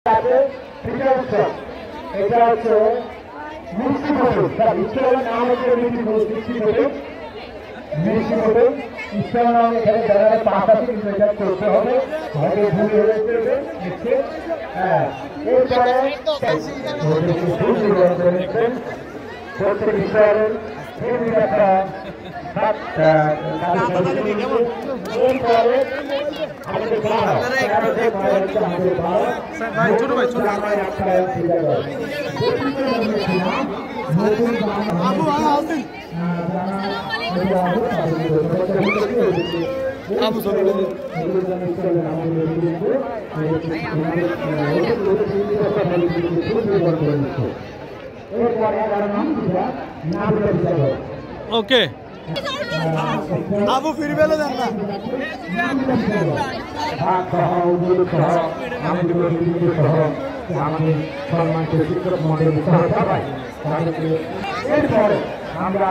পিঠা উৎসব এটা হচ্ছে মিষ্টি ফটো, উৎসবের নাম হচ্ছে মিষ্টি ফটো। মিষ্টি ফটো উৎসব নাম এখানে যারা পাশ আছে কিন্তু এটা করতে হবে, হয়তো ভুল হয়েছে নিচ্ছে। হ্যাঁ, এরপরে প্রত্যেক বিষয়ের ছোট ভাই ছোট ওকে আবু ফিরবেলে দেন না আমাদের সম্মানিত শিক্ষক মন্ডল সবাই এরপরে আমরা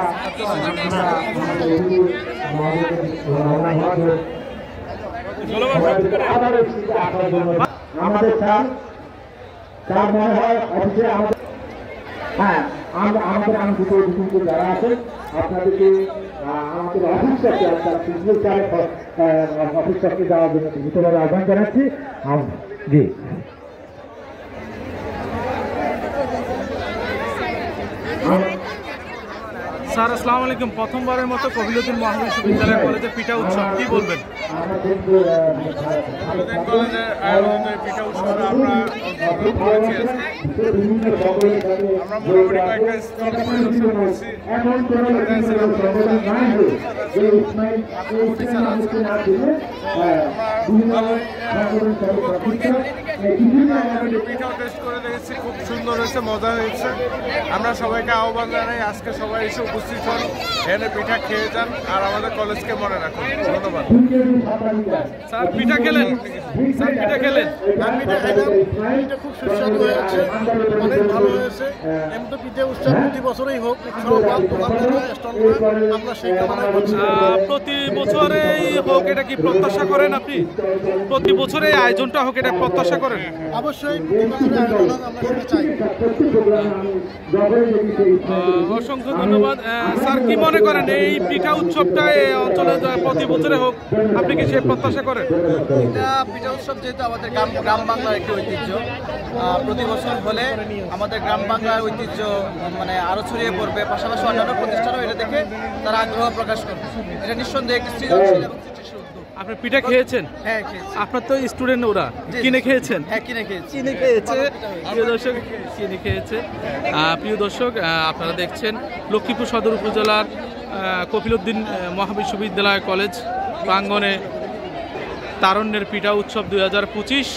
আমাদের তার মনে হয় অফিসে আমাদের হ্যাঁ আমাদের আন্তরিক অতিথি যারা আছেন আপনাদেরকে আমাদের অফিসটাকে আপনার প্রিন্সিপাল অফিসটাকে যাওয়ার জন্য বিশেষভাবে আহ্বান জানাচ্ছি। জি স্যার, আসসালামু আলাইকুম। প্রথমবারের মতো কবিলউদ্দিন মহাবিশ্ববিদ্যালয় কলেজে পিঠা উৎসব, কি বলবেন? কলেজে আয়োজিত পিঠা উৎসবে আমরা মোটামুটি কয়েকটা স্টল পরিদর্শন করছি। পিঠাও টেস্ট করে দেখেছি, খুব সুন্দর হয়েছে, মজা হয়েছে। আমরা সবাইকে আহ্বান জানাই আজকে সবাই এসে উপস্থিত হন, এনে পিঠা খেয়ে যান আর আমাদের কলেজকে মনে রাখুন। ধন্যবাদ। স্যার পিঠা খেলেন? স্যার পিঠা খেলেন? পিঠা খুব সুস্বাদু হয়েছে, অনেক ভালো হয়েছে। এমনি পিঠা উৎসব প্রতি বছরই হোক, আমরা সেই কামনায় করছি। প্রতি বছরেই হোক, এটা কি প্রত্যাশা করেন আপনি? প্রতি বছরে আয়োজনটা হোক, এটা প্রত্যাশা করেন? অবশ্যই আমরা সেটা চাই। অসংখ্য ধন্যবাদ। স্যার কি মনে করেন এই পিঠা উৎসবটা এই অঞ্চলে প্রতি বছরে হোক, আপনি কি সে প্রত্যাশা করেন? পিঠা উৎসব যেহেতু আমাদের গ্রাম বাংলার একটি ঐতিহ্য, প্রতি বছর হলে আমাদের গ্রাম বাংলার ঐতিহ্য মানে আরো ছড়িয়ে পড়বে, পাশাপাশি অন্যান্য প্রতিষ্ঠানও এটা দেখে তারা আগ্রহ প্রকাশ করবে। এটা নিঃসন্দেহে একটি সৃজনশীল এবং সৃষ্টিশীল উদ্যোগ। আপনি পিঠা খেয়েছেন? হ্যাঁ খেয়েছি। আপনার তো স্টুডেন্ট, ওরা কিনে খেয়েছেন? হ্যাঁ কিনে খেয়েছি। কিনে খেয়েছে প্রিয় দর্শক, কিনে খেয়েছে। প্রিয় দর্শক, আপনারা দেখছেন লক্ষ্মীপুর সদর উপজেলার কপিলউদ্দিন মহাবিশ্ববিদ্যালয় কলেজ প্রাঙ্গণে তারুণ্যের পিঠা উৎসব 2025।